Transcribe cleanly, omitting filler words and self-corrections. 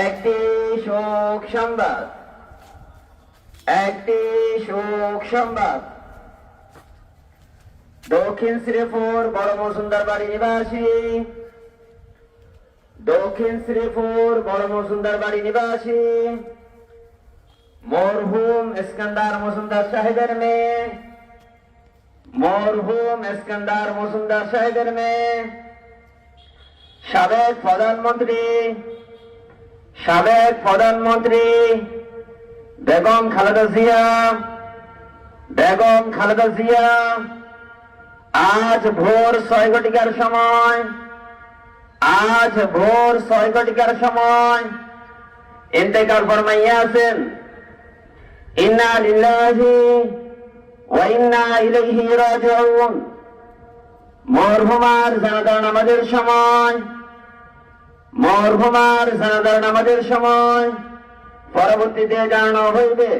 একটি শোক সংবাদ, একটি শোক সংবাদ। দক্ষিণ শ্রীপুর বড় মজুমদার বাড়ি নিবাসী, দক্ষিণ শ্রীপুর বড় মজুমদার বাড়ি নিবাসী মরহুম ইস্কান্দার মজুমদার সাহেবের মেয়ে, মরহুম ইস্কান্দার মজুমদার সাহেবের মেয়ে, সাবেক প্রধানমন্ত্রী বেগম খালেদা জিয়া, বেগম খালেদা জিয়া আজ ভোর 6 ঘটিকার সময়, আজ ভোর 6 ঘটিকার সময় ইন্তেকাল ফরমাইয়া আছেন। ইন্না লিল্লাহি ওয়া ইন্না ইলাইহি রাজিউন। মরহুমার জানাজার নামাজের সময়, মরহুমার জানাজার নামাজের সময় পরবর্তীতে জানানো হইবে